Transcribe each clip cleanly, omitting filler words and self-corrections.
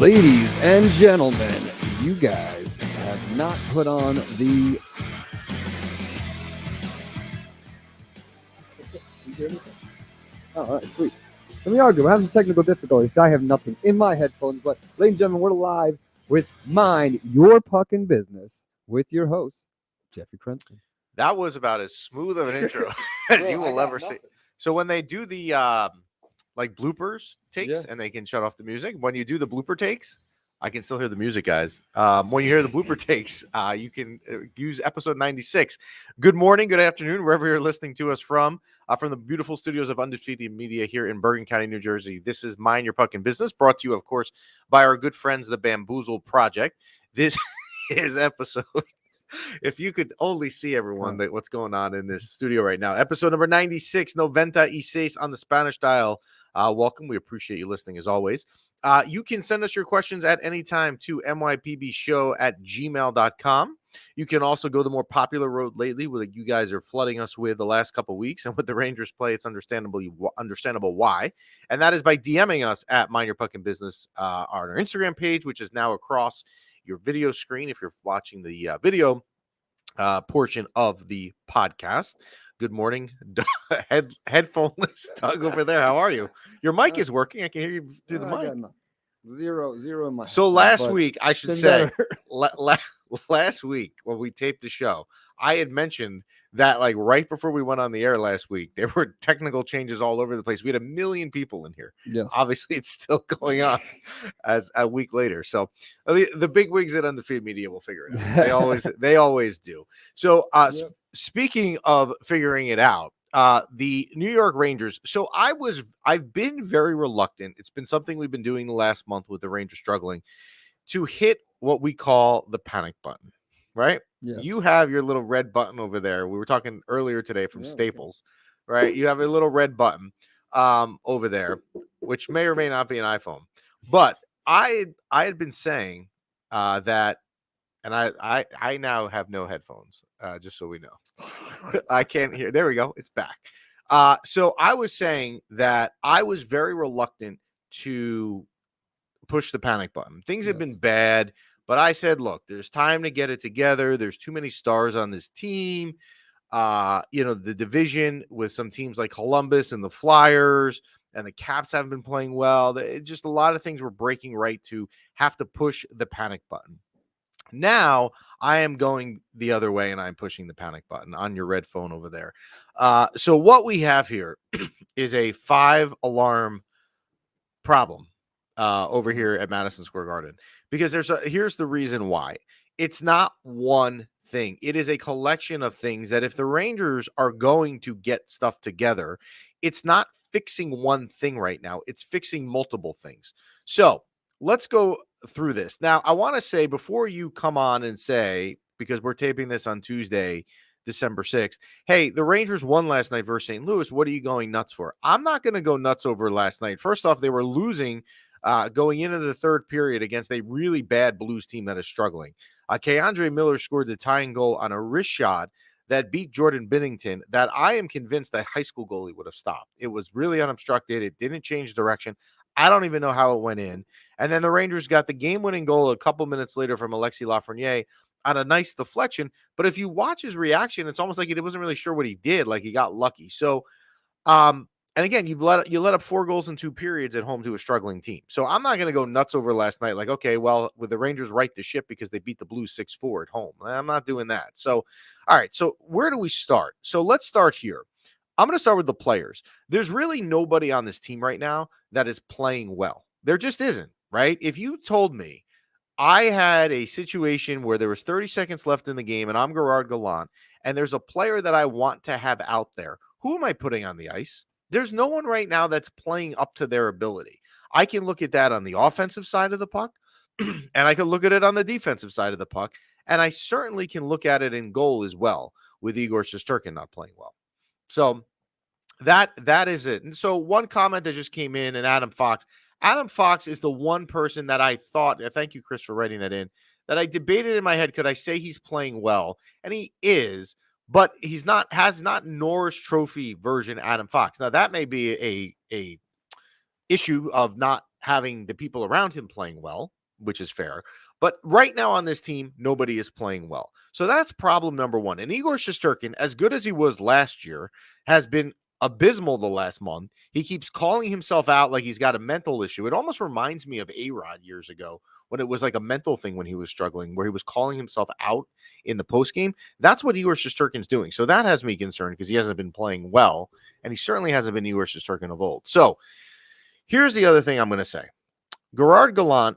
Ladies and gentlemen, you guys have not put on the. You hear anything? Oh, all right, sweet. Let me argue. We're having some technical difficulties. I have nothing in my headphones, but ladies and gentlemen, we're live with Mind Your Puckin' Business with your host, Jeffrey Crenson. That was about as smooth of an intro as you will ever see. So when they do the like bloopers takes and they can shut off the music, when you do the blooper takes, I can still hear the music, guys. When you hear the blooper takes, you can use episode 96. Good morning, good afternoon, wherever you're listening to us from the beautiful studios of Undefeated Media here in Bergen County, New Jersey. This is Mind Your Puckin' Business, brought to you, of course, by our good friends, the Bamboozle Project. This is episode... If you could only see everyone what's going on in this studio right now. Episode number 96, Noventa y Seis on the Spanish dial. Welcome. We appreciate you listening as always. You can send us your questions at any time to mypbshow@gmail.com. You can also go the more popular road lately, what you guys are flooding us with the last couple of weeks. And with the Rangers play, it's understandable why. And that is by DMing us at Mind Your Puckin' Business on our Instagram page, which is now across your video screen if you're watching the video portion of the podcast. Good morning, headphoneless Doug over there. How are you? Your mic is working. I can hear you through the mic. Zero in my. So last week, I should say, last week when we taped the show, I had mentioned that like right before we went on the air last week, there were technical changes all over the place. We had 1 million people in here. Yes. Obviously, it's still going on as a week later. So the big wigs at Undefeated Media will figure it out. They always do. So speaking of figuring it out, the New York Rangers. So I've been very reluctant. It's been something we've been doing the last month with the Rangers struggling to hit what we call the panic button, right? Yes. You have your little red button over there. We were talking earlier today from Staples, right? You have a little red button over there, which may or may not be an iPhone. But I had been saying that, and I now have no headphones, just so we know. I can't hear. There we go. It's back. So I was saying that I was very reluctant to push the panic button. Things have been bad. But I said, look, there's time to get it together. There's too many stars on this team. The division with some teams like Columbus and the Flyers and the Caps haven't been playing well. Just a lot of things were breaking right to have to push the panic button. Now I am going the other way and I'm pushing the panic button on your red phone over there. So what we have here is a 5-alarm problem over here at Madison Square Garden. Because here's the reason why. It's not one thing. It is a collection of things that if the Rangers are going to get stuff together, it's not fixing one thing right now. It's fixing multiple things. So let's go through this. Now, I want to say before you come on and say, because we're taping this on Tuesday, December 6th, hey, the Rangers won last night versus St. Louis. What are you going nuts for? I'm not going to go nuts over last night. First off, they were losing going into the third period against a really bad Blues team that is struggling. Keandre Miller scored the tying goal on a wrist shot that beat Jordan Binnington that I am convinced a high school goalie would have stopped. It was really unobstructed. It didn't change direction. I don't even know how it went in. And then the Rangers got the game-winning goal a couple minutes later from Alexis Lafreniere on a nice deflection. But if you watch his reaction, it's almost like he wasn't really sure what he did, like he got lucky. So, and again, you let up 4 goals in 2 periods at home to a struggling team. So I'm not going to go nuts over last night. Like, okay, well, with the Rangers right the ship because they beat the Blues 6-4 at home. I'm not doing that. So, all right. So where do we start? So let's start here. I'm going to start with the players. There's really nobody on this team right now that is playing well. There just isn't, right? If you told me I had a situation where there was 30 seconds left in the game and I'm Gerard Gallant and there's a player that I want to have out there, who am I putting on the ice? There's no one right now that's playing up to their ability. I can look at that on the offensive side of the puck, and I can look at it on the defensive side of the puck, and I certainly can look at it in goal as well with Igor Shesterkin not playing well. So that is it. And so one comment that just came in, and Adam Fox is the one person that I thought, thank you, Chris, for writing that in, that I debated in my head, could I say he's playing well? And he is. But has not Norris Trophy version Adam Fox. Now that may be a issue of not having the people around him playing well, which is fair. But right now on this team, nobody is playing well. So that's problem number one. And Igor Shesterkin, as good as he was last year, has been abysmal the last month. He keeps calling himself out like he's got a mental issue. It almost reminds me of A-Rod years ago when it was like a mental thing when he was struggling, where he was calling himself out in the postgame. That's what Igor Shesterkin's doing. So that has me concerned because he hasn't been playing well, and he certainly hasn't been Igor Shesterkin of old. So here's the other thing I'm going to say. Gerard Gallant,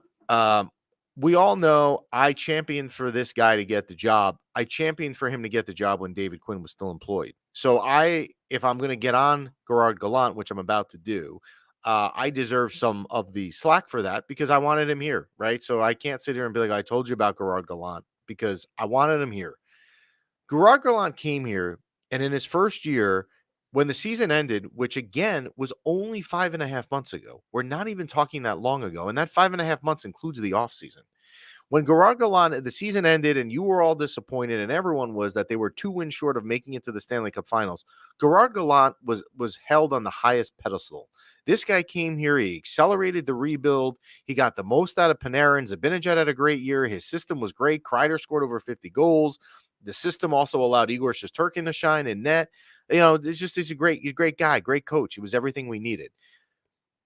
we all know I championed for this guy to get the job. I championed for him to get the job when David Quinn was still employed. So if I'm going to get on Gerard Gallant, which I'm about to do, I deserve some of the slack for that because I wanted him here, right? So I can't sit here and be like, I told you about Gerard Gallant because I wanted him here. Gerard Gallant came here, and in his first year, when the season ended, which again was only 5.5 months ago, we're not even talking that long ago, and that 5.5 months includes the offseason. When Gerard Gallant, the season ended, and you were all disappointed, and everyone was that they were 2 wins short of making it to the Stanley Cup Finals, Gerard Gallant was held on the highest pedestal. This guy came here, he accelerated the rebuild, he got the most out of Panarin. Zibanejad had a great year, his system was great, Kreider scored over 50 goals. The system also allowed Igor Shesterkin to shine in net. He's a great guy, great coach. He was everything we needed.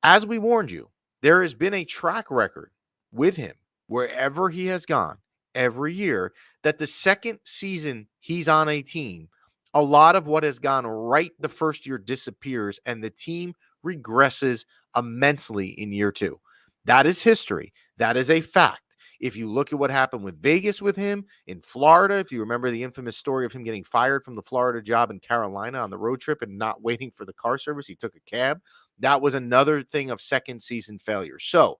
As we warned you, there has been a track record with him wherever he has gone every year that the second season he's on a team, a lot of what has gone right the first year disappears and the team regresses immensely in year 2. That is history. That is a fact. If you look at what happened with Vegas with him in Florida, if you remember the infamous story of him getting fired from the Florida job in Carolina on the road trip and not waiting for the car service, he took a cab. That was another thing of second season failure. So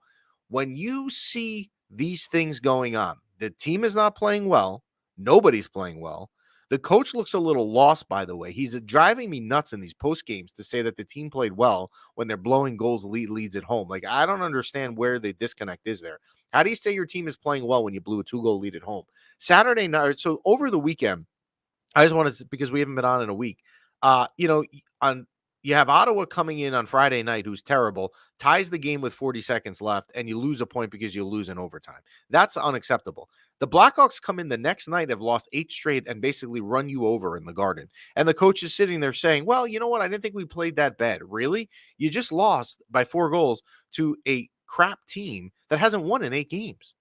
when you see these things going on, the team is not playing well. Nobody's playing well. The coach looks a little lost, by the way. He's driving me nuts in these post games to say that the team played well when they're blowing goals leads at home. Like, I don't understand where the disconnect is there. How do you say your team is playing well when you blew a 2-goal lead at home? Saturday night, so over the weekend, I just wanted to, because we haven't been on in a week, you have Ottawa coming in on Friday night, who's terrible, ties the game with 40 seconds left, and you lose a point because you lose in overtime. That's unacceptable. The Blackhawks come in the next night, have lost 8 straight, and basically run you over in the Garden. And the coach is sitting there saying, well, you know what? I didn't think we played that bad. Really? You just lost by 4 goals to a crap team that hasn't won in 8 games.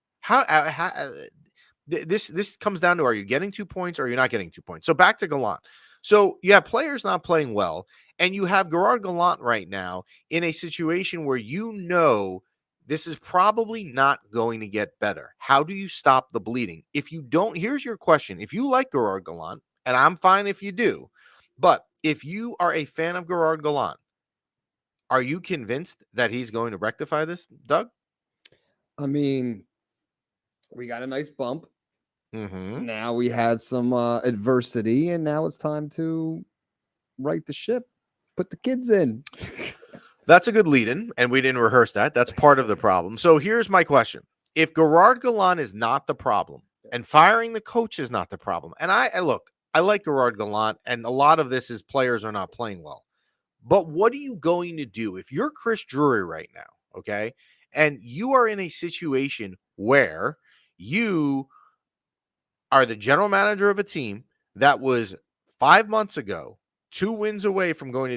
This comes down to, are you getting 2 points or you're not getting 2 points? So back to Gallant. So you have players not playing well, and you have Gerard Gallant right now in a situation where you know this is probably not going to get better. How do you stop the bleeding? If you don't, here's your question. If you like Gerard Gallant, and I'm fine if you do, but if you are a fan of Gerard Gallant, are you convinced that he's going to rectify this, Doug? I mean, we got a nice bump. Mm-hmm. Now we had some adversity, and now it's time to right the ship, put the kids in. That's a good lead-in, and we didn't rehearse that. That's part of the problem. So here's my question. If Gerard Gallant is not the problem, and firing the coach is not the problem, and I like Gerard Gallant, and a lot of this is players are not playing well. But what are you going to do if you're Chris Drury right now, okay, and you are in a situation where you are the general manager of a team that was 5 months ago 2 wins away from going to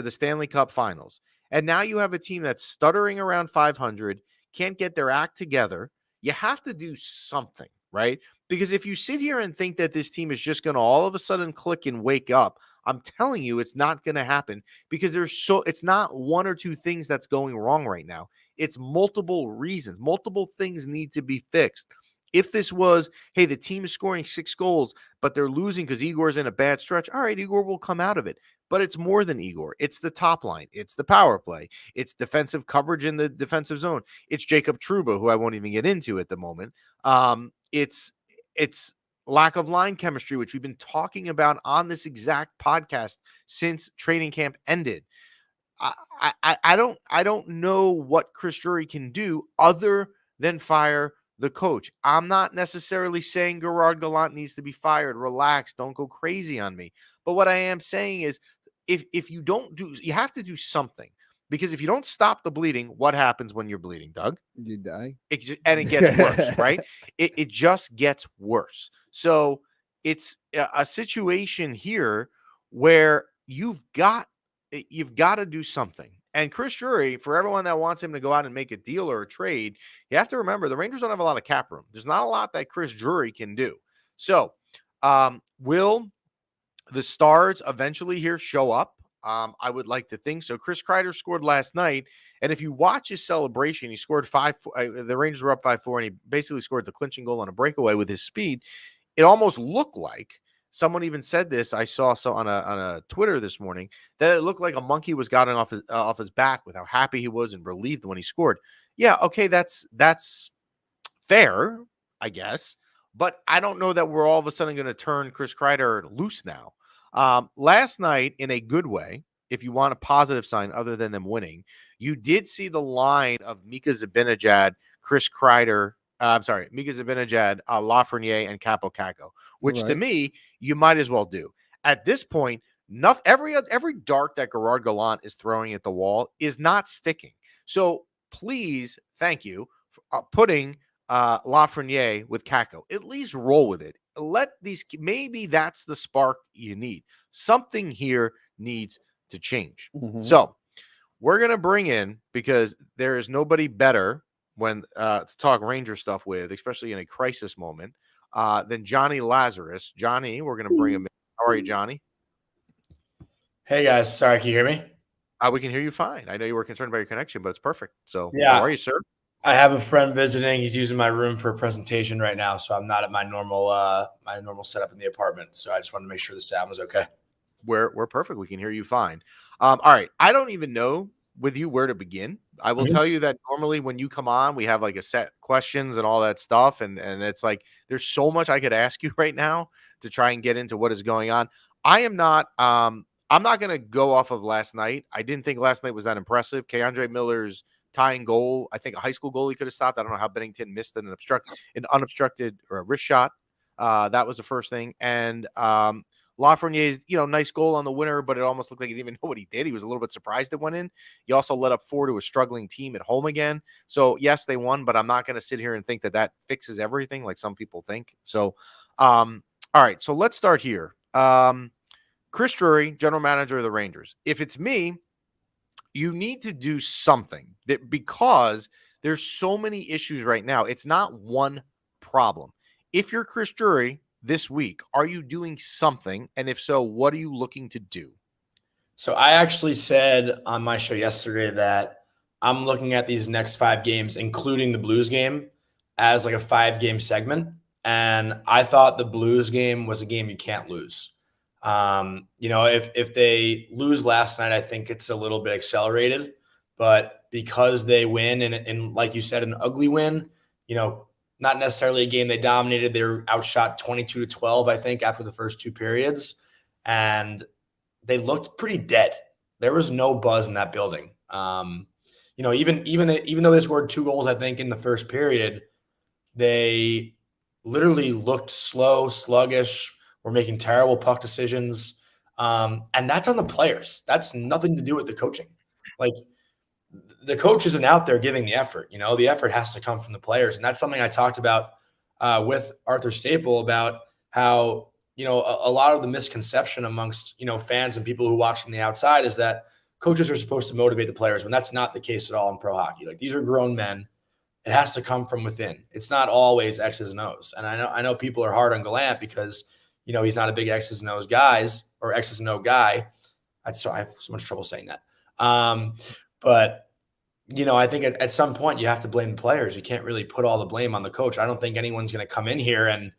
the Stanley Cup Finals, and now you have a team that's stuttering around 500, can't get their act together. You have to do something, right? Because if you sit here and think that this team is just going to all of a sudden click and wake up, I'm telling you, it's not going to happen, because it's not 1 or 2 things that's going wrong right now. It's multiple reasons. Multiple things need to be fixed. If this was, hey, the team is scoring 6 goals, but they're losing because Igor's in a bad stretch, all right, Igor will come out of it. But it's more than Igor. It's the top line. It's the power play. It's defensive coverage in the defensive zone. It's Jacob Trouba, who I won't even get into at the moment. It's lack of line chemistry, which we've been talking about on this exact podcast since training camp ended. I don't know what Chris Drury can do other than fire the coach. I'm not necessarily saying Gerard Gallant needs to be fired. Relax. Don't go crazy on me. But what I am saying is, if you don't do, you have to do something, Because if you don't stop the bleeding, what happens when you're bleeding, Doug? You die. And it gets worse, right? It just gets worse. So it's a situation here where you've got to do something. And Chris Drury, for everyone that wants him to go out and make a deal or a trade, you have to remember the Rangers don't have a lot of cap room. There's not a lot that Chris Drury can do. So will the stars eventually here show up? I would like to think so. Chris Kreider scored last night, and if you watch his celebration, he scored 5. The Rangers were up 5-4, and he basically scored the clinching goal on a breakaway with his speed. It almost looked like someone even said this. I saw on a Twitter this morning that it looked like a monkey was gotten off his back with how happy he was and relieved when he scored. Yeah, okay, that's fair, I guess, but I don't know that we're all of a sudden going to turn Chris Kreider loose now. Last night, in a good way, if you want a positive sign other than them winning, you did see the line of Mika Zibanejad, Chris Kreider, Mika Zibanejad, Lafreniere, and Capo Caco, which to me, you might as well do. At this point, every dart that Gerard Gallant is throwing at the wall is not sticking. So please, thank you for putting Lafreniere with Caco. At least roll with it. Maybe that's the spark you need. Something here needs to change. So we're going to bring in, because there is nobody better when to talk Ranger stuff with, especially in a crisis moment, than Jonny Lazarus. Johnny, we're going to bring him in. How are you, Johnny? Hey, guys. Sorry, can you hear me? We can hear you fine. I know you were concerned about your connection, but it's perfect. So yeah. How are you, sir? I have a friend visiting. He's using my room for a presentation right now, so I'm not at my normal setup in the apartment. So I just wanted to make sure the sound was okay. We're perfect. We can hear you fine. All right. I don't even know with you where to begin. I will tell you that normally when you come on, we have like a set questions and all that stuff, and it's like there's so much I could ask you right now to try and get into what is going on. I'm not going to go off of last night. I didn't think last night was that impressive. Keandre Miller's tying goal, I think a high school goalie could have stopped. I don't know how Bennington missed an unobstructed or a wrist shot. That was the first thing. And Lafreniere's, nice goal on the winner, but it almost looked like he didn't even know what he did. He was a little bit surprised it went in. He also let up 4 to a struggling team at home again. So yes, they won, but I'm not going to sit here and think that fixes everything like some people think. So, all right. So let's start here. Chris Drury, general manager of the Rangers. If it's me, you need to do something because there's so many issues right now. It's not one problem. If you're Chris Drury this week, are you doing something? And if so, what are you looking to do? So I actually said on my show yesterday that I'm looking at these next 5 games, including the Blues game, as like a 5-game segment. And I thought the Blues game was a game you can't lose. If they lose last night, I think it's a little bit accelerated, but because they win and like you said, an ugly win, not necessarily a game they dominated. They were outshot 22-12, I think, after the first 2 periods, and they looked pretty dead. There was no buzz in that building. Even though they scored 2 goals, I think in the first period, they literally looked slow, sluggish. We're making terrible puck decisions. And that's on the players. That's nothing to do with the coaching. Like, the coach isn't out there giving the effort. The effort has to come from the players. And that's something I talked about with Arthur Staple about how, a lot of the misconception amongst, fans and people who watch from the outside is that coaches are supposed to motivate the players when that's not the case at all in pro hockey. Like, these are grown men. It has to come from within. It's not always X's and O's. And I know people are hard on Gallant because he's not a big X's and O's guy. I have so much trouble saying that. But I think at some point you have to blame the players. You can't really put all the blame on the coach. I don't think anyone's going to come in here and,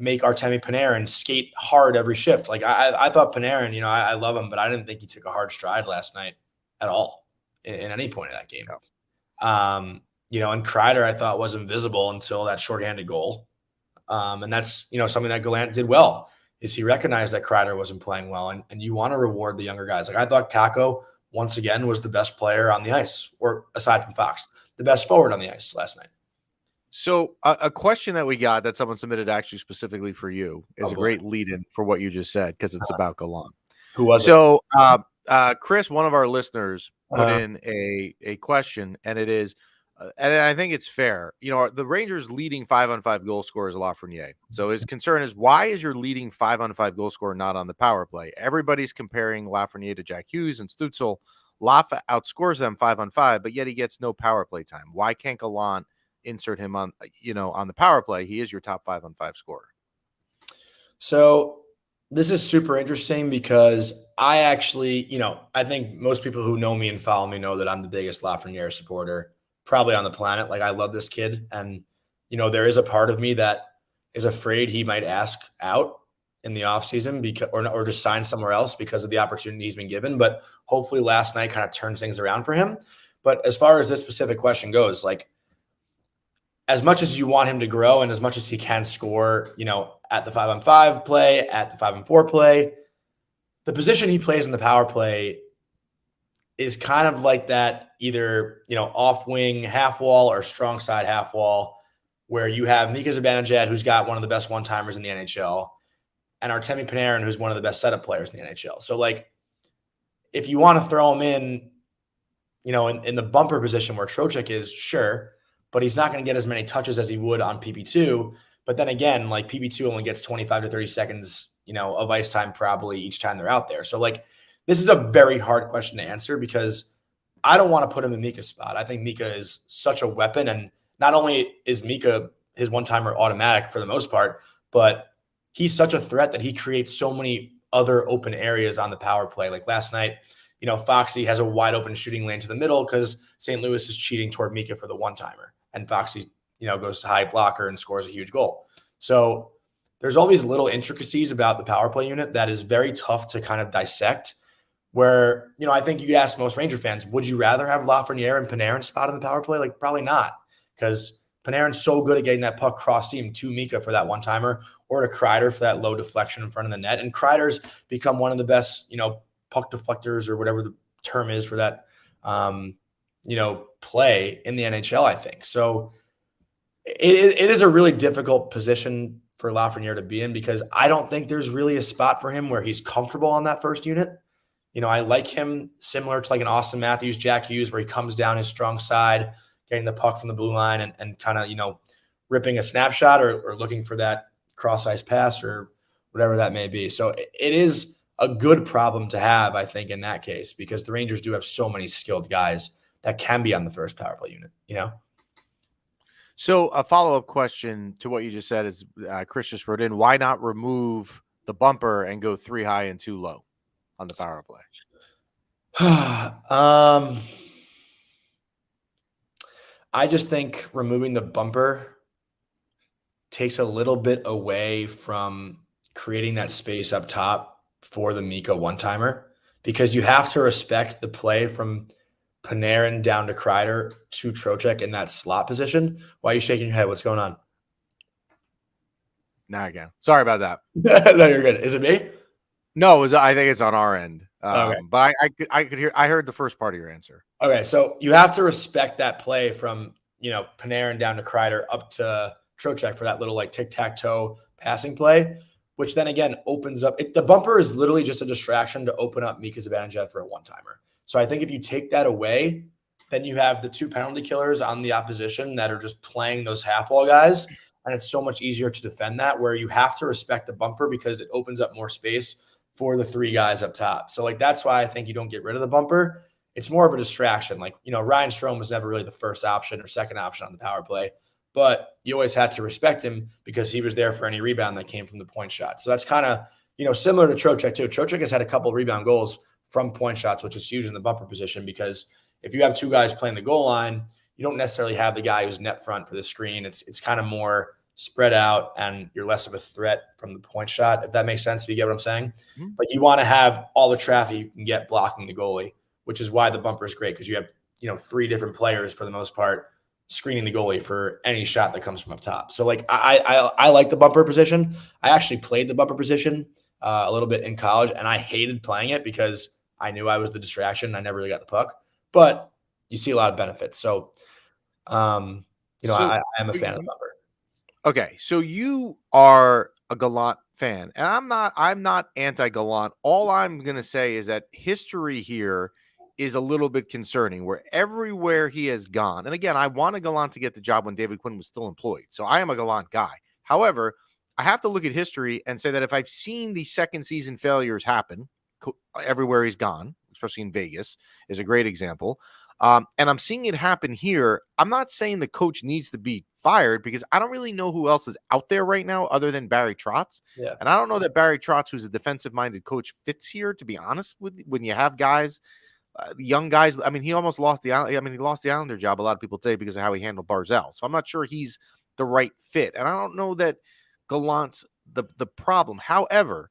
make Artemi Panarin skate hard every shift. Like I thought Panarin, I love him, but I didn't think he took a hard stride last night at all in any point of that game. No. And Kreider I thought was invisible until that shorthanded goal. And that's, something that Gallant did well, is he recognized that Kreider wasn't playing well, and you want to reward the younger guys. Like, I thought Kako, once again, was the best player on the ice, or aside from Fox, the best forward on the ice last night. So a question that we got that someone submitted actually specifically for you is a great lead-in for what you just said, because it's about Gallant. Who was it? Chris, one of our listeners, put in a question, and it is, and I think it's fair. You know, the Rangers' leading 5-on-5 goal scorer is Lafreniere. So his concern is, why is your leading 5-on-5 goal scorer not on the power play? Everybody's comparing Lafreniere to Jack Hughes and Stützle. Lafa outscores them 5-on-5, but yet he gets no power play time. Why can't Gallant insert him on, on the power play? He is your top 5-on-5 scorer. So this is super interesting because I actually, I think most people who know me and follow me know that I'm the biggest Lafreniere supporter probably on the planet. Like, I love this kid. And, there is a part of me that is afraid he might ask out in the offseason because, or just sign somewhere else because of the opportunity he's been given. But hopefully last night kind of turns things around for him. But as far as this specific question goes, like, as much as you want him to grow and as much as he can score, at the 5-on-5 play, at the 5-on-4 play, the position he plays in the power play is kind of like that either, off wing half wall or strong side half wall, where you have Mika Zibanejad, who's got one of the best one-timers in the NHL, and Artemi Panarin, who's one of the best setup players in the NHL. So, like, if you want to throw him in, in the bumper position where Trocheck is, sure, but he's not going to get as many touches as he would on PP2. But then again, like, PP2 only gets 25 to 30 seconds, of ice time probably each time they're out there. So, like, this is a very hard question to answer because I don't want to put him in Mika's spot. I think Mika is such a weapon. And not only is Mika his one-timer automatic for the most part, but he's such a threat that he creates so many other open areas on the power play. Like last night, Foxy has a wide open shooting lane to the middle because St. Louis is cheating toward Mika for the one-timer. And Foxy, goes to high blocker and scores a huge goal. So there's all these little intricacies about the power play unit that is very tough to kind of dissect, where, I think you could ask most Ranger fans, would you rather have Lafreniere and Panarin spot in the power play? Like, probably not, because Panarin's so good at getting that puck cross team to Mika for that one-timer or to Kreider for that low deflection in front of the net. And Kreider's become one of the best, puck deflectors or whatever the term is for that, play in the NHL, I think. So it is a really difficult position for Lafreniere to be in because I don't think there's really a spot for him where he's comfortable on that first unit. I like him similar to like an Austin Matthews, Jack Hughes, where he comes down his strong side, getting the puck from the blue line and kind of, ripping a snapshot or looking for that cross-ice pass or whatever that may be. So it is a good problem to have, I think, in that case, because the Rangers do have so many skilled guys that can be on the first power play unit, So a follow-up question to what you just said is, Chris just wrote in, why not remove the bumper and go 3 high and 2 low on the power play? I just think removing the bumper takes a little bit away from creating that space up top for the Mika one-timer, because you have to respect the play from Panarin down to Kreider to Trocheck in that slot position. Why are you shaking your head? What's going on? Now again, sorry about that. No, you're good. Is it me? No, I think it's on our end. Okay. But I could hear. I heard the first part of your answer. Okay, so you have to respect that play from Panarin down to Kreider up to Trocheck for that little like tic-tac-toe passing play, which then again opens up. The bumper is literally just a distraction to open up Mika Zibanejad for a one-timer. So I think if you take that away, then you have the 2 penalty killers on the opposition that are just playing those half-wall guys, and it's so much easier to defend that, where you have to respect the bumper because it opens up more space for the 3 guys up top. So like that's why I think you don't get rid of the bumper. It's more of a distraction. Like, Ryan Strome was never really the first option or second option on the power play, but you always had to respect him because he was there for any rebound that came from the point shot. So that's kind of, similar to Trocheck too. Trocheck has had a couple rebound goals from point shots, which is huge in the bumper position, because if you have 2 guys playing the goal line, you don't necessarily have the guy who's net front for the screen. It's kind of more spread out and you're less of a threat from the point shot, if that makes sense. If you get what I'm saying? Mm-hmm. Like, you want to have all the traffic you can get blocking the goalie, which is why the bumper is great, because you have 3 different players for the most part screening the goalie for any shot that comes from up top. So like I like the bumper position. I actually played the bumper position a little bit in college, and I hated playing it because I knew I was the distraction. I never really got the puck, but you see a lot of benefits. So I am a fan of the bumper. Okay, so you are a Gallant fan, and I'm not anti-Gallant. All I'm going to say is that history here is a little bit concerning, where everywhere he has gone, and again, I wanted Gallant to get the job when David Quinn was still employed, so I am a Gallant guy. However, I have to look at history and say that if I've seen the second season failures happen everywhere he's gone, especially in Vegas, is a great example. And I'm seeing it happen here. I'm not saying the coach needs to be fired because I don't really know who else is out there right now other than Barry Trotz. Yeah. And I don't know that Barry Trotz, who's a defensive-minded coach, fits here, to be honest with you. When you have guys, young guys, I mean, he almost lost he lost the Islander job, a lot of people say, because of how he handled Barzell. So I'm not sure he's the right fit. And I don't know that Gallant's the problem. However,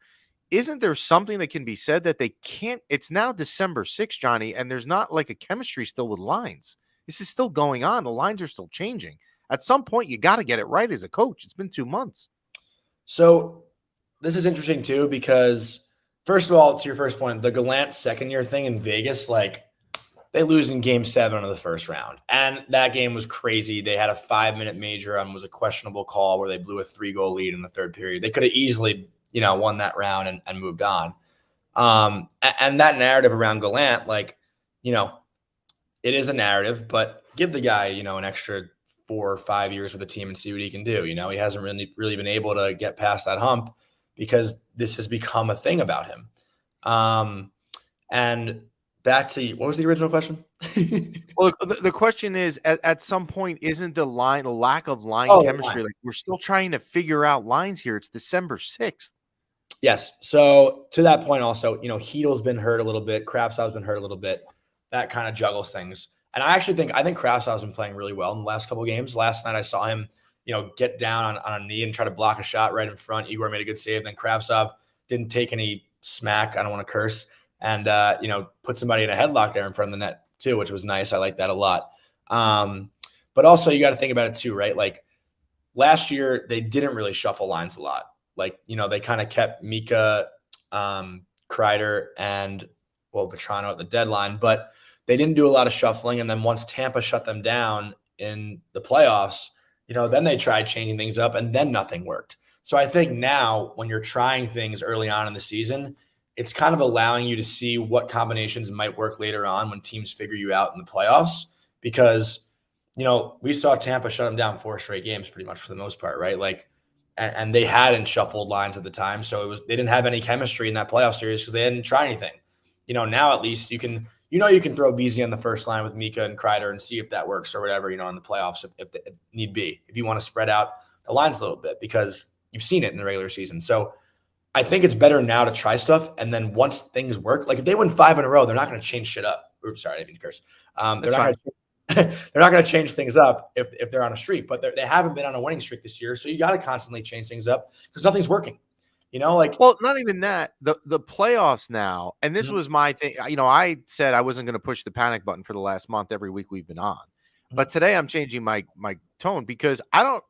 isn't there something that can be said that they can't? It's now December 6th, Johnny, and there's not like a chemistry still with lines. This is still going on. The lines are still changing. At some point, you got to get it right as a coach. It's been 2 months. So this is interesting too, because first of all, to your first point, the Gallant second year thing in Vegas, like they lose in game 7 of the first round. And that game was crazy. They had a 5-minute major on was a questionable call where they blew a 3-goal lead in the third period. They could have easily, won that round and moved on. And that narrative around Gallant, like, it is a narrative, but give the guy, an extra 4 or 5 years with the team and see what he can do. He hasn't really been able to get past that hump because this has become a thing about him. And back to, what was the original question? Well, the question is, at some point, isn't the lack of line chemistry, like we're still trying to figure out lines here. It's December 6th. Yes. So to that point also, Heedle's been hurt a little bit. Kravtsov's been hurt a little bit. That kind of juggles things. And I think Kravtsov's been playing really well in the last couple of games. Last night I saw him, get down on a knee and try to block a shot right in front. Igor made a good save. Then Kravtsov didn't take any smack. I don't want to curse. And, put somebody in a headlock there in front of the net too, which was nice. I like that a lot. But also you got to think about it too, right? Like last year they didn't really shuffle lines a lot. Like, they kind of kept Mika, Kreider, and Vetrano at the deadline, but they didn't do a lot of shuffling. And then once Tampa shut them down in the playoffs, then they tried changing things up and then nothing worked. So I think now when you're trying things early on in the season, it's kind of allowing you to see what combinations might work later on when teams figure you out in the playoffs, because, we saw Tampa shut them down 4 straight games pretty much for the most part, right? Like, and they hadn't shuffled lines at the time. So they didn't have any chemistry in that playoff series because they didn't try anything. Now at least you can throw VZ on the first line with Mika and Kreider and see if that works or whatever, in the playoffs if need be, if you want to spread out the lines a little bit, because you've seen it in the regular season. So I think it's better now to try stuff. And then once things work, like if they win 5 in a row, they're not going to change shit up. Oops, sorry, I didn't mean to curse. They're not going to change things up if they're on a streak, but they haven't been on a winning streak this year. So you got to constantly change things up because nothing's working. Well, not even that. The playoffs now, and this was my thing. I said I wasn't going to push the panic button for the last month every week we've been on, but today I'm changing my tone because I don't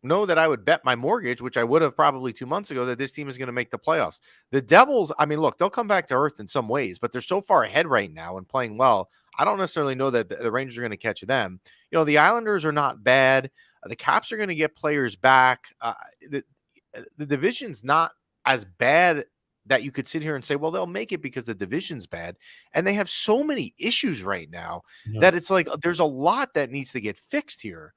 know that I would bet my mortgage, which I would have probably 2 months ago, that this team is going to make the playoffs. The Devils, I mean, look, they'll come back to earth in some ways, but they're so far ahead right now and playing well. I don't necessarily know that the Rangers are going to catch them. The Islanders are not bad. The Caps are going to get players back. The division's not as bad that you could sit here and say, well, they'll make it because the division's bad. And they have so many issues right now that it's like there's a lot that needs to get fixed here.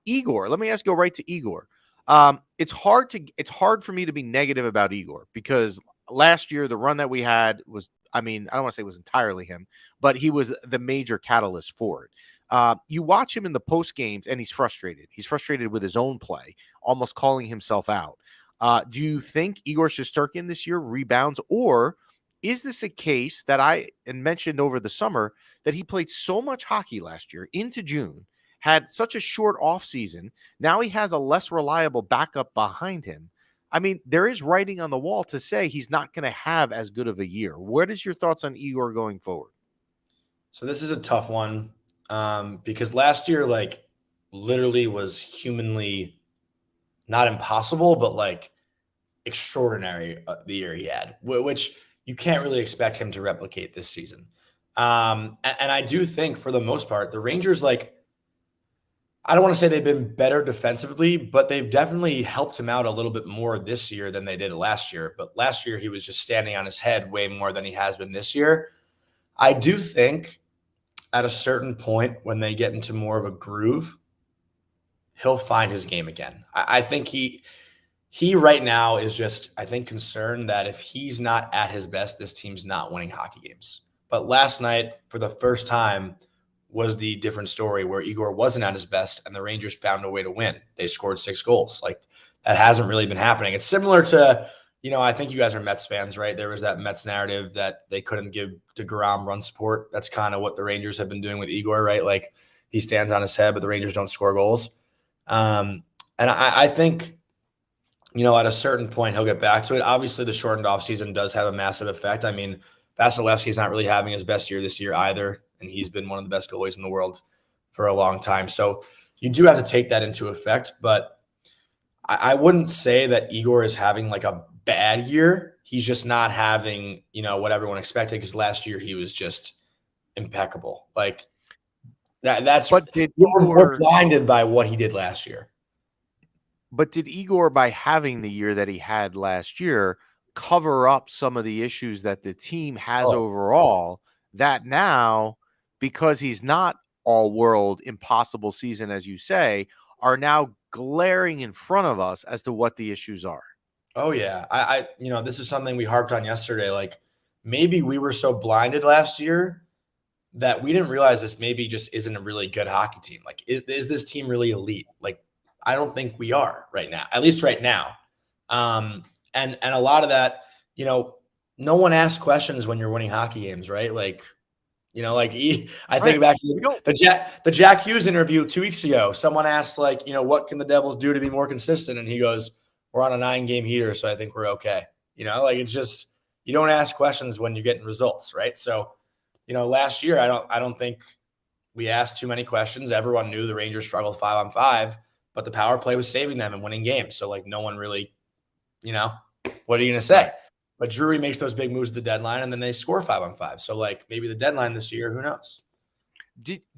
Igor, let me go right to Igor. It's hard for me to be negative about Igor because last year the run that we had was, I don't want to say it was entirely him, but he was the major catalyst for it. You watch him in the post games and he's frustrated. He's frustrated with his own play, almost calling himself out. Do you think Igor Shesterkin this year rebounds, or is this a case that I mentioned over the summer that he played so much hockey last year into June, had such a short offseason, now he has a less reliable backup behind him? There is writing on the wall to say he's not going to have as good of a year. What is your thoughts on Igor going forward? So this is a tough one because last year, literally was humanly not impossible, but extraordinary the year he had, which you can't really expect him to replicate this season. And I do think for the most part, the Rangers, I don't want to say they've been better defensively, but they've definitely helped him out a little bit more this year than they did last year. But last year, he was just standing on his head way more than he has been this year. I do think at a certain point when they get into more of a groove, he'll find his game again. I think he right now is just, I think, concerned that if he's not at his best, this team's not winning hockey games. But last night, for the first time, was the different story where Igor wasn't at his best and the Rangers found a way to win. They scored 6 goals. Like, that hasn't really been happening. It's similar to, I think you guys are Mets fans, right? There was that Mets narrative that they couldn't give DeGrom run support. That's kind of what the Rangers have been doing with Igor, right? Like, he stands on his head, but the Rangers don't score goals. And I think, at a certain point, he'll get back to it. Obviously, the shortened offseason does have a massive effect. I mean, Vasilevsky's not really having his best year this year either, and he's been one of the best goalies in the world for a long time. So you do have to take that into effect, but I wouldn't say that Igor is having like a bad year. He's just not having, what everyone expected, because last year he was just impeccable. Like that's But we're blinded by what he did last year. But did Igor, by having the year that he had last year, cover up some of the issues that the team has overall, that now, because he's not all world, impossible season, as you say, are now glaring in front of us as to what the issues are? Oh yeah. I this is something we harped on yesterday. Like, maybe we were so blinded last year that we didn't realize this maybe just isn't a really good hockey team. Like, is this team really elite? Like, I don't think we are right now, at least right now. And a lot of that, no one asks questions when you're winning hockey games, right? Like, I think back to the Jack Hughes interview 2 weeks ago. Someone asked, like, what can the Devils do to be more consistent? And he goes, we're on a 9-game heater, so I think we're okay. It's just, you don't ask questions when you're getting results, right? So, last year, I don't think we asked too many questions. Everyone knew the Rangers struggled 5-on-5, but the power play was saving them and winning games. So, like, no one really, what are you going to say? But Drury makes those big moves at the deadline, and then they score 5-on-5. So, like, maybe the deadline this year, who knows?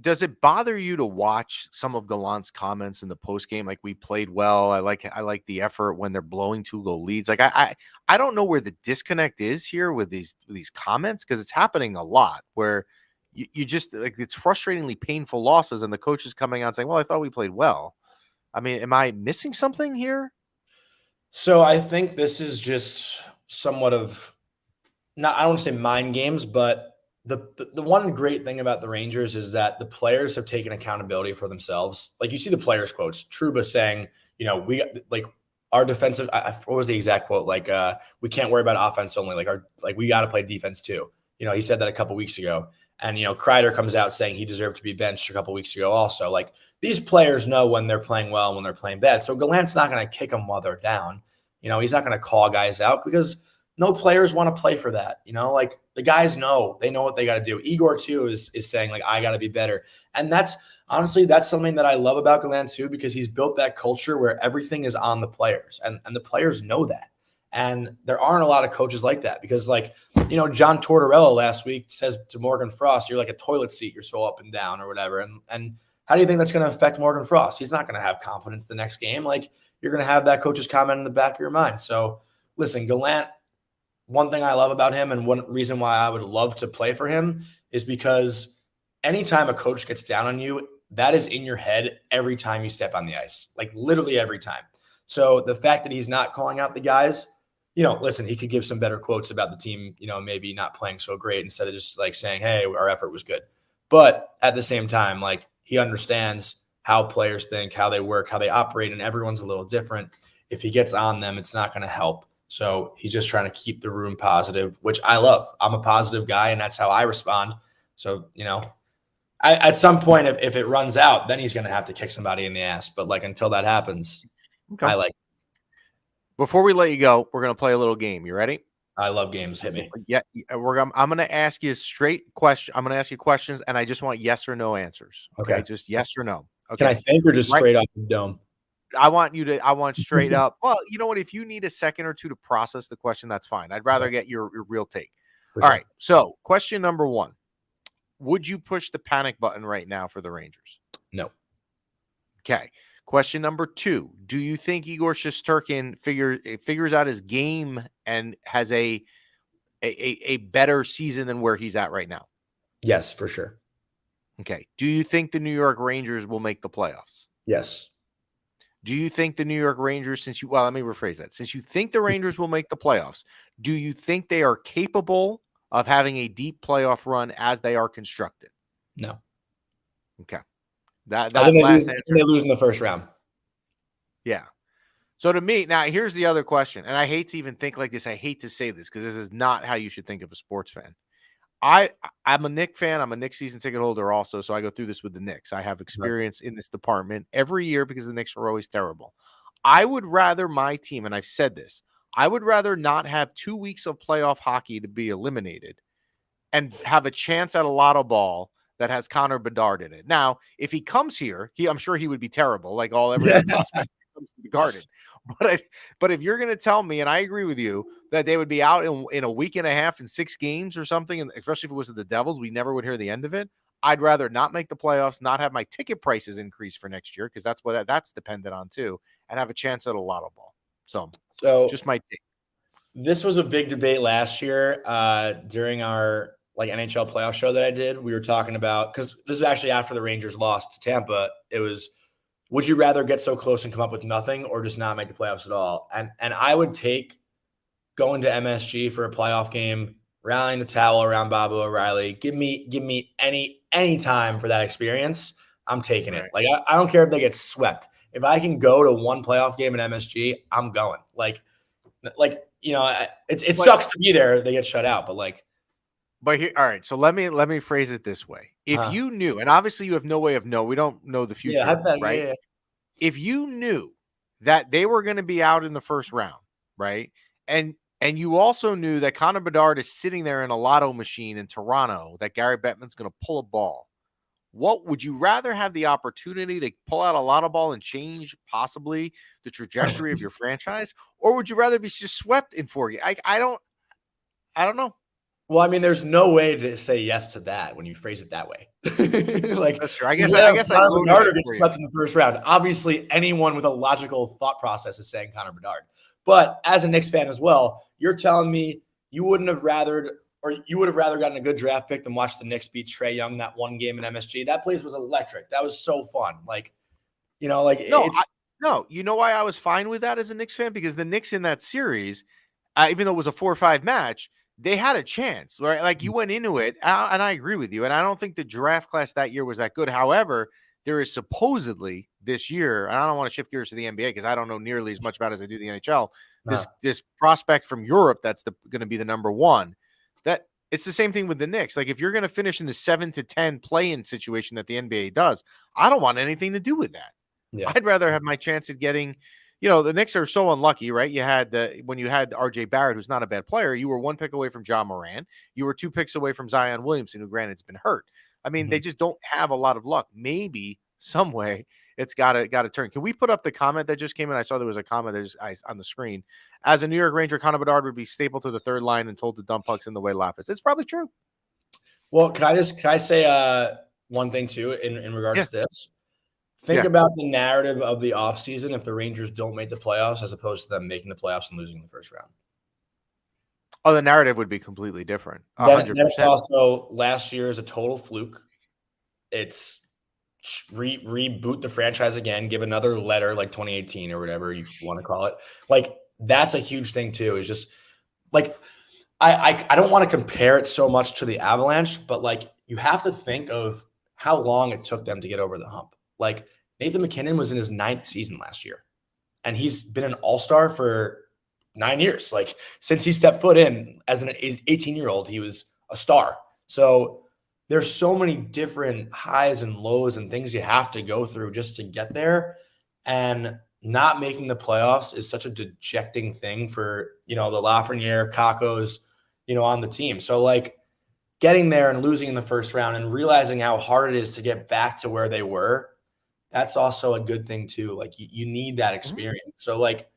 Does it bother you to watch some of Gallant's comments in the postgame? Like, we played well. I like the effort when they're blowing 2-goal leads. Like, I don't know where the disconnect is here with these comments, because it's happening a lot where you just, like, it's frustratingly painful losses, and the coach is coming out saying, well, I thought we played well. I mean, am I missing something here? So I think this is just somewhat of, I don't want to say mind games, but the one great thing about the Rangers is that the players have taken accountability for themselves. Like, you see the players' quotes, Trouba saying, we, like, our defensive, what was the exact quote? Like, we can't worry about offense only. Like, we got to play defense too. He said that a couple weeks ago. And, Kreider comes out saying he deserved to be benched a couple weeks ago also. Like, these players know when they're playing well and when they're playing bad. So Gallant's not going to kick them while they're down. He's not going to call guys out, because no players want to play for that. Like, the guys know. They know what they got to do. Igor, too, is saying, like, I got to be better. And that's something that I love about Gallant, too, because he's built that culture where everything is on the players. And the players know that. And there aren't a lot of coaches like that, because, like, John Tortorella last week says to Morgan Frost, you're like a toilet seat, you're so up and down or whatever. And how do you think that's going to affect Morgan Frost? He's not going to have confidence the next game. Like, you're going to have that coach's comment in the back of your mind. So, listen, Gallant, one thing I love about him, and one reason why I would love to play for him, is because anytime a coach gets down on you, that is in your head every time you step on the ice, like literally every time. So the fact that he's not calling out the guys, listen, he could give some better quotes about the team, maybe not playing so great, instead of just like saying, hey, our effort was good. But at the same time, like, he understands how players think, how they work, how they operate, and everyone's a little different. If he gets on them, it's not going to help. So he's just trying to keep the room positive, which I love. I'm a positive guy, and that's how I respond. So, at some point, if it runs out, then he's going to have to kick somebody in the ass. But, like, until that happens, okay. I like. Before we let you go, we're going to play a little game. You ready? I love games. Hit me. Yeah, I'm going to ask you straight question. I'm going to ask you questions, and I just want yes or no answers. Okay, just yes or no. Okay. Can I think, or just straight up the dome? I want straight up. Well, you know what? If you need a second or two to process the question, that's fine. I'd rather get your real take. All right. So, question number 1. Would you push the panic button right now for the Rangers? No. Okay. Question number 2. Do you think Igor Shesterkin figures out his game and has a better season than where he's at right now? Yes, for sure. Okay. Do you think the New York Rangers will make the playoffs? Yes. Do you think the New York Rangers, let me rephrase that. Since you think the Rangers will make the playoffs, do you think they are capable of having a deep playoff run as they are constructed? No. Okay. That I think last they answer. lose in the first round. Yeah. So to me, now here's the other question, and I hate to even think like this. I hate to say this because this is not how you should think of a sports fan. I'm a Knicks fan. I'm a Knicks season ticket holder also, so I go through this with the Knicks. I have experience in this department every year because the Knicks are always terrible. I would rather my team, and I've said this, I would rather not have 2 weeks of playoff hockey to be eliminated and have a chance at a lotto ball that has Connor Bedard in it. Now, if he comes here, I'm sure he would be terrible, like every other prospect who comes to the Garden. But if you're going to tell me, and I agree with you, that they would be out in a week and a half in 6 games or something, and especially if it was the Devils, we never would hear the end of it. I'd rather not make the playoffs, not have my ticket prices increase for next year because that's dependent on too, and have a chance at a lotto ball. So just my take. This was a big debate last year during our NHL playoff show that I did. We were talking about, because this is actually after the Rangers lost to Tampa. It was, would you rather get so close and come up with nothing or just not make the playoffs at all? And I would take going to MSG for a playoff game, rallying the towel around Bob O'Reilly. Give me any time for that experience. I'm taking it. Like, I don't care if they get swept. If I can go to one playoff game at MSG, I'm going. It sucks to be there. They get shut out, But here, all right. So let me phrase it this way: if you knew, and obviously you have no way of we don't know the future, right? Yeah. If you knew that they were going to be out in the first round, right, and you also knew that Connor Bedard is sitting there in a lotto machine in Toronto, that Gary Bettman's going to pull a ball, what would you rather have the opportunity to pull out a lotto ball and change possibly the trajectory of your franchise, or would you rather be just swept in 4 years? I don't know. Well, I mean, there's no way to say yes to that when you phrase it that way. That's true. I guess Connor Bedard gets swept in the first round. Obviously, anyone with a logical thought process is saying Connor Bedard. But as a Knicks fan as well, you're telling me you would have rather gotten a good draft pick than watch the Knicks beat Trae Young that one game in MSG. That place was electric. That was so fun. No, you know why I was fine with that as a Knicks fan? Because the Knicks in that series, even though it was a 4-5 match, they had a chance, right? Like, you went into it, and I agree with you. And I don't think the draft class that year was that good. However, there is supposedly this year, and I don't want to shift gears to the NBA because I don't know nearly as much about it as I do the NHL. This prospect from Europe that's going to be the number one. That it's the same thing with the Knicks. Like, if you're going to finish in the 7-10 play-in situation that the NBA does, I don't want anything to do with that. Yeah. I'd rather have my chance at getting. The Knicks are so unlucky, right? You had when you had RJ Barrett, who's not a bad player, you were 1 pick away from John Moran. You were 2 picks away from Zion Williamson, who granted has been hurt. I mean, they just don't have a lot of luck. Maybe some way it's got to turn. Can we put up the comment that just came in? I saw there was a comment that is on the screen. As a New York Ranger, Connor Bedard would be stapled to the third line and told to dump pucks in the way Lapis. It's probably true. Well, can I say one thing too in regards to this? Think about the narrative of the offseason if the Rangers don't make the playoffs as opposed to them making the playoffs and losing in the first round. Oh, the narrative would be completely different. 100%. That's also last year is a total fluke. It's reboot the franchise again, give another letter like 2018 or whatever you want to call it. Like, that's a huge thing too. Is just like I don't want to compare it so much to the Avalanche, but like, you have to think of how long it took them to get over the hump. Like, Nathan McKinnon was in his 9th season last year, and he's been an all-star for 9 years. Like, since he stepped foot in as an 18-year-old, he was a star. So there's so many different highs and lows and things you have to go through just to get there. And not making the playoffs is such a dejecting thing for, the Lafreniere, Kakos, on the team. So, like, getting there and losing in the first round and realizing how hard it is to get back to where they were, that's also a good thing too. Like, you need that experience. So, like,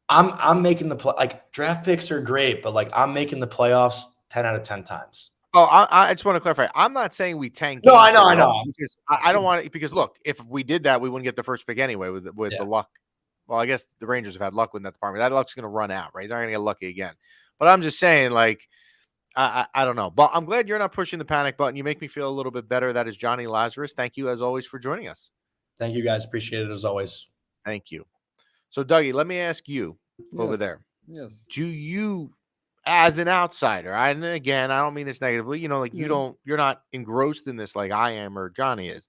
I'm making the draft picks are great, but like, I'm making the playoffs 10 out of 10 times. Oh, I just want to clarify. I'm not saying we tank. No, I games know, here, I know. Because I don't want it. Because look, if we did that, we wouldn't get the first pick anyway with Yeah. the luck. Well, I guess the Rangers have had luck with that department. That luck's going to run out, right? They're not going to get lucky again. But I'm just saying, like, I don't know. But I'm glad you're not pushing the panic button. You make me feel a little bit better. That is Jonny Lazarus. Thank you, as always, for joining us. Thank you, guys. Appreciate it as always. Thank you. So, Dougie, let me ask you over Yes. there. Yes. Do you, as an outsider, and again, I don't mean this negatively, like you're not engrossed in this like I am or Johnny is.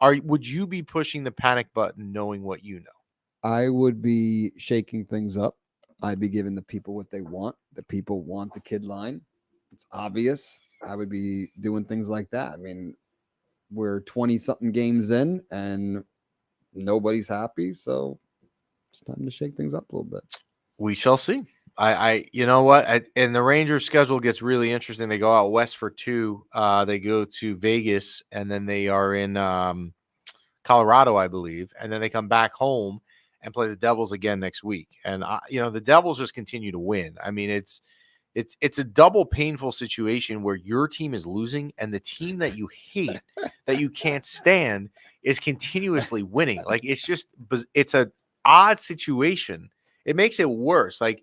Would you be pushing the panic button knowing what you know? I would be shaking things up. I'd be giving the people what they want. The people want the kid line. It's obvious. I would be doing things like that. I mean, we're 20-something games in and nobody's happy. So it's time to shake things up a little bit. We shall see. You know what? And the Rangers' schedule gets really interesting. They go out west for 2. They go to Vegas, and then they are in Colorado, I believe, and then they come back home and play the Devils again next week. And the Devils just continue to win. I mean, it's a double painful situation where your team is losing and the team that you hate, that you can't stand, is continuously winning. Like it's a odd situation. It makes it worse. Like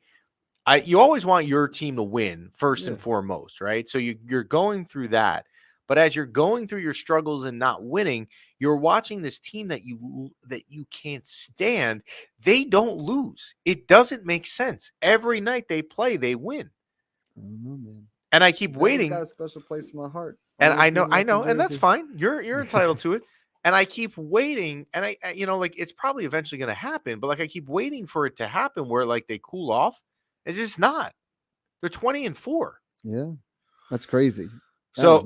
you always want your team to win first and foremost, right? So you're going through that. But as you're going through your struggles and not winning, you're watching this team that you can't stand. They don't lose. It doesn't make sense. Every night they play, they win. I don't know, man. And I keep waiting. Got a special place in my heart. And I know, and that's fine. You're entitled to it. And I keep waiting, and I like it's probably eventually going to happen. But like I keep waiting for it to happen, where like they cool off. It's just not. They're 20-4. Yeah, that's crazy. So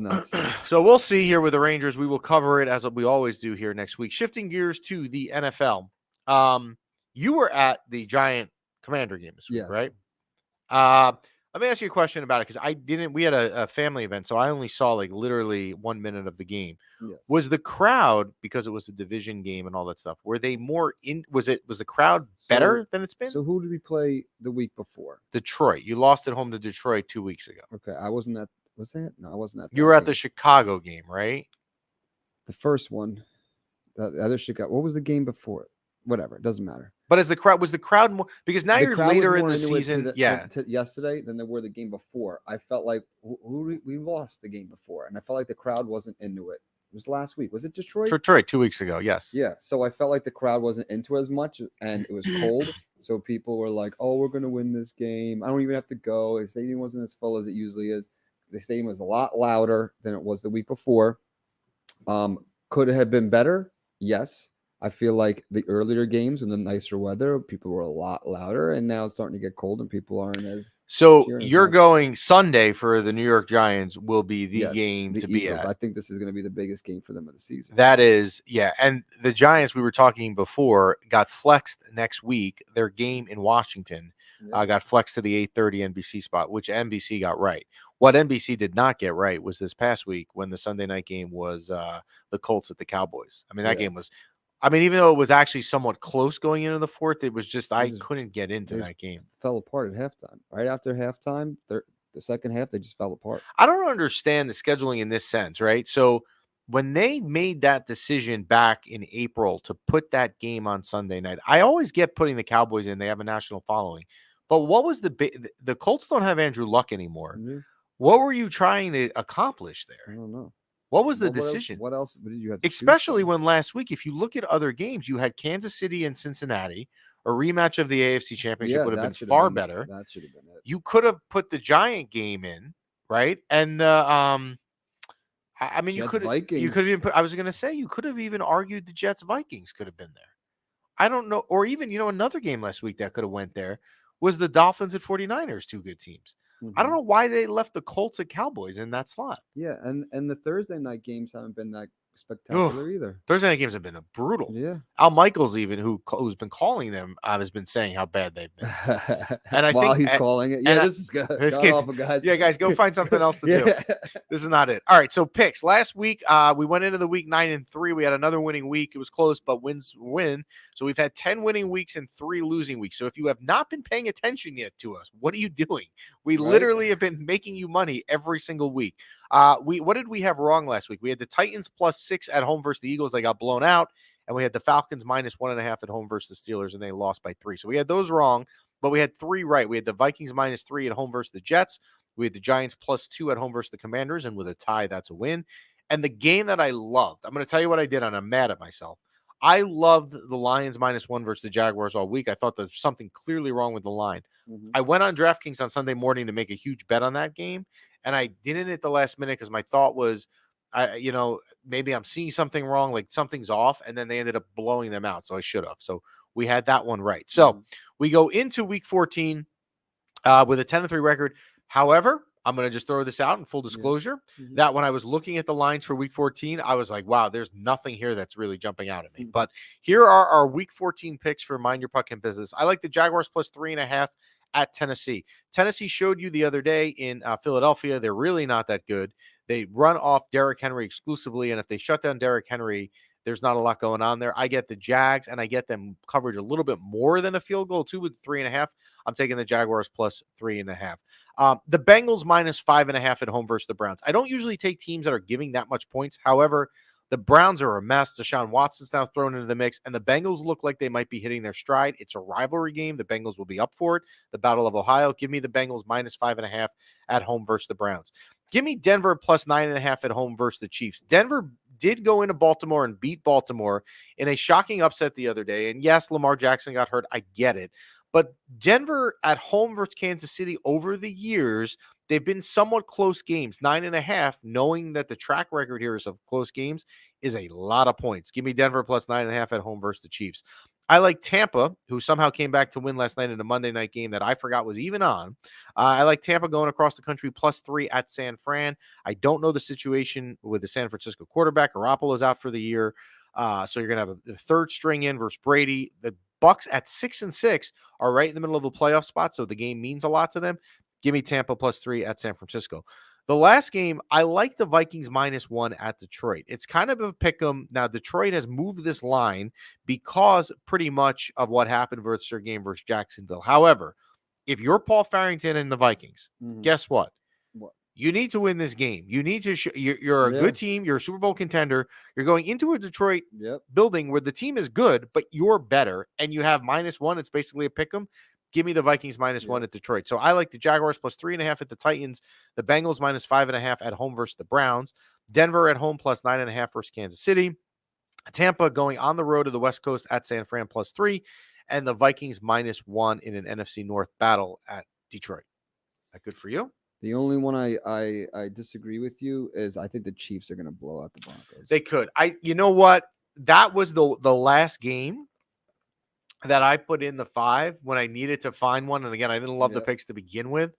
we'll see here with the Rangers. We will cover it as we always do here next week. Shifting gears to the NFL. You were at the Giant Commander game this week, right? Let me ask you a question about it because we had a family event, so I only saw like literally 1 minute of the game. Yes. Was the crowd, because it was a division game and all that stuff, were they more in? Was the crowd better than it's been? So who did we play the week before? Detroit. You lost at home to Detroit 2 weeks ago. Okay, I wasn't at. Was that? No, I wasn't at. You were at the Chicago game, right? The first one. The other Chicago. What was the game before it? Whatever. It doesn't matter. But was the crowd more, because now you're later in the season, to yesterday than they were the game before. I felt like we lost the game before, and I felt like the crowd wasn't into it. It was last week. Was it Detroit? Detroit 2 weeks ago. Yes. Yeah. So I felt like the crowd wasn't into it as much, and it was cold. So people were like, "Oh, we're gonna win this game. I don't even have to go." The stadium wasn't as full as it usually is. The stadium was a lot louder than it was the week before. Could it have been better? Yes. I feel like the earlier games in the nicer weather, people were a lot louder, and now it's starting to get cold and people aren't as. So you're going Sunday for the New York Giants will be the game to be at. I think this is going to be the biggest game for them of the season. That is, yeah. And the Giants, we were talking before, got flexed next week. Their game in Washington got flexed to the 8:30 NBC spot, which NBC got right. What NBC did not get right was this past week when the Sunday night game was the Colts at the Cowboys. I mean, that game was. I mean, even though it was actually somewhat close going into the fourth, it was just I couldn't get into that game. Fell apart at halftime. Right after halftime, the second half, they just fell apart. I don't understand the scheduling in this sense, right? So when they made that decision back in April to put that game on Sunday night, I always get putting the Cowboys in. They have a national following. But what was the Colts don't have Andrew Luck anymore. Mm-hmm. What were you trying to accomplish there? I don't know. What was the decision? What else did you have? Especially when last week, if you look at other games, you had Kansas City and Cincinnati. A rematch of the AFC Championship would have been far better. That should have been it. You could have put the Giant game in, right? And I mean, you could have even put. I was going to say you could have even argued the Jets Vikings could have been there. I don't know, or even another game last week that could have went there was the Dolphins at 49ers, two good teams. Mm-hmm. I don't know why they left the Colts at Cowboys in that slot. Yeah, and the Thursday night games haven't been that spectacular either. Thursday night games have been brutal. Yeah. Al Michaels, even who's been calling them, has been saying how bad they've been. And I think he's calling it. Yeah, this is good. Guys. Yeah, guys, go find something else to do. This is not it. All right, so picks. Last week, we went into the week 9-3. We had another winning week. It was close, but wins win. So we've had 10 winning weeks and 3 losing weeks. So if you have not been paying attention yet to us, what are you doing? We literally have been making you money every single week. What did we have wrong last week? We had the Titans +6 at home versus the Eagles. They got blown out. And we had the Falcons -1.5 at home versus the Steelers, and they lost by 3. So we had those wrong, but we had 3 right. We had the Vikings -3 at home versus the Jets. We had the Giants +2 at home versus the Commanders, and with a tie, that's a win. And the game that I loved, I'm going to tell you what I did, and I'm mad at myself. I loved the Lions -1 versus the Jaguars all week. I thought there's something clearly wrong with the line. I went on DraftKings on Sunday morning to make a huge bet on that game, and I didn't at the last minute because my thought was, maybe I'm seeing something wrong, like something's off, and then they ended up blowing them out. So I should have. So we had that one right. So we go into week 14 with a 10-3 record. However, I'm going to just throw this out in full disclosure that when I was looking at the lines for week 14, I was like, wow, there's nothing here that's really jumping out at me. But here are our week 14 picks for Mind Your Puck and Business. I like the Jaguars +3.5 at Tennessee. Tennessee showed you the other day in Philadelphia. They're really not that good. They run off Derrick Henry exclusively, and if they shut down Derrick Henry, there's not a lot going on there. I get the Jags, and I get them coverage a little bit more than a field goal, too, with 3.5. I'm taking the Jaguars +3.5. The Bengals -5.5 at home versus the Browns. I don't usually take teams that are giving that much points. However, the Browns are a mess. Deshaun Watson's now thrown into the mix, and the Bengals look like they might be hitting their stride. It's a rivalry game. The Bengals will be up for it. The Battle of Ohio. Give me the Bengals -5.5 at home versus the Browns. Give me Denver +9.5 at home versus the Chiefs. Denver did go into Baltimore and beat Baltimore in a shocking upset the other day. And yes, Lamar Jackson got hurt. I get it. But Denver at home versus Kansas City over the years, they've been somewhat close games. 9.5, knowing that the track record here is of close games, is a lot of points. Give me Denver +9.5 at home versus the Chiefs. I like Tampa, who somehow came back to win last night in a Monday night game that I forgot was even on. I like Tampa going across the country +3 at San Fran. I don't know the situation with the San Francisco quarterback. Garoppolo's out for the year. So you're going to have a third string in versus Brady. The Bucks at 6-6 are right in the middle of a playoff spot, so the game means a lot to them. Give me Tampa +3 at San Francisco. The last game, I like the Vikings -1 at Detroit. It's kind of a pick 'em. Now, Detroit has moved this line because pretty much of what happened versus their game versus Jacksonville. However, if you're Paul Farrington and the Vikings, guess what? You need to win this game. You need to you're a good team. You're a Super Bowl contender. You're going into a Detroit building where the team is good, but you're better, and you have -1. It's basically a pick 'em. Give me the Vikings -1 at Detroit. So I like the Jaguars +3.5 at the Titans. The Bengals -5.5 at home versus the Browns. Denver at home +9.5 versus Kansas City. Tampa going on the road to the West Coast at San Fran +3. And the Vikings -1 in an NFC North battle at Detroit. That good for you? The only one I disagree with you is I think the Chiefs are going to blow out the Broncos. They could. You know what? That was the last game that I put in the 5 when I needed to find one. And again, I didn't love the picks to begin with.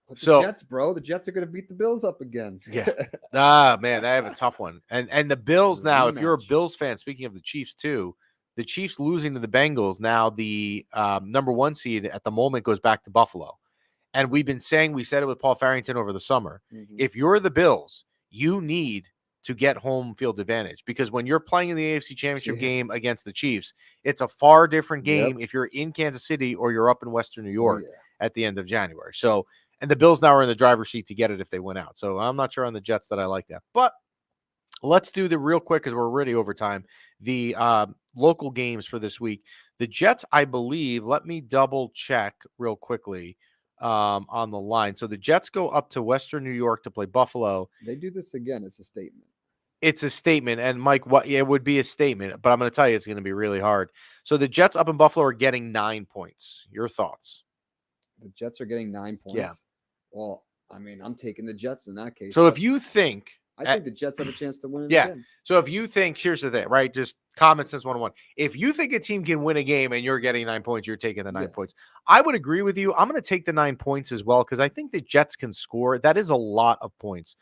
But the Jets, bro. The Jets are going to beat the Bills up again. Yeah. Man, I have a tough one. And the Bills now, if you're a Bills fan, speaking of the Chiefs too, the Chiefs losing to the Bengals, now the number 1 seed at the moment goes back to Buffalo. And we said it with Paul Farrington over the summer. If you're the Bills, you need to get home field advantage because when you're playing in the AFC Championship game against the Chiefs, it's a far different game if you're in Kansas City or you're up in Western New York at the end of January. So, and the Bills now are in the driver's seat to get it if they win out. So I'm not sure on the Jets that I like that. But let's do the real quick because we're already over time. The local games for this week. The Jets, I believe, let me double check real quickly on the line. So the Jets go up to Western New York to play Buffalo. They do this again. It's a statement. It's a statement. And Mike, it would be a statement, but I'm going to tell you it's going to be really hard. So the Jets up in Buffalo are getting 9 points. Your thoughts? The Jets are getting 9 points. Yeah. Well, I mean, I'm taking the Jets in that case. So if you think I think the Jets have a chance to win it again. So if you think, here's the thing, right? Just common sense 101. If you think a team can win a game and you're getting 9 points, you're taking the 9 points. I would agree with you. I'm going to take the 9 points as well because I think the Jets can score. That is a lot of points.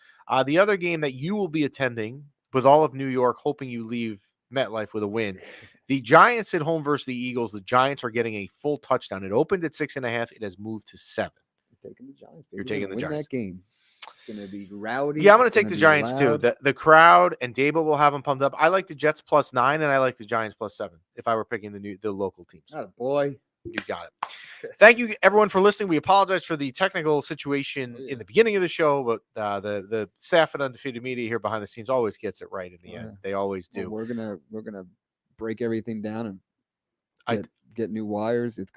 The other game that you will be attending with all of New York, hoping you leave MetLife with a win. The Giants at home versus the Eagles. The Giants are getting a full touchdown. It opened at 6.5. It has moved to 7. You're taking the Giants. You're taking the Giants. That game. It's going to be rowdy. Yeah, I'm going to take the Giants too. The crowd and Dable will have them pumped up. I like the Jets +9, and I like the Giants +7 if I were picking the local teams. Oh, boy. You got it. thank you everyone for listening. We apologize for the technical situation in the beginning of the show, but the staff at Undefeated Media here behind the scenes always gets it right in the end. They always do. Well, we're gonna break everything down and get new wires. It's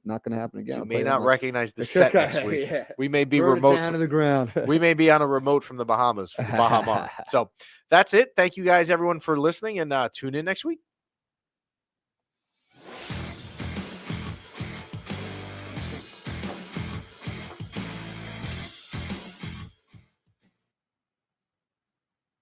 not gonna happen again. You may not recognize the set next week. Yeah. We may be Burn it remote down to the ground. we may be on a remote from the Bahamas, from the Bahama. So that's it. Thank you guys, everyone, for listening, and tune in next week.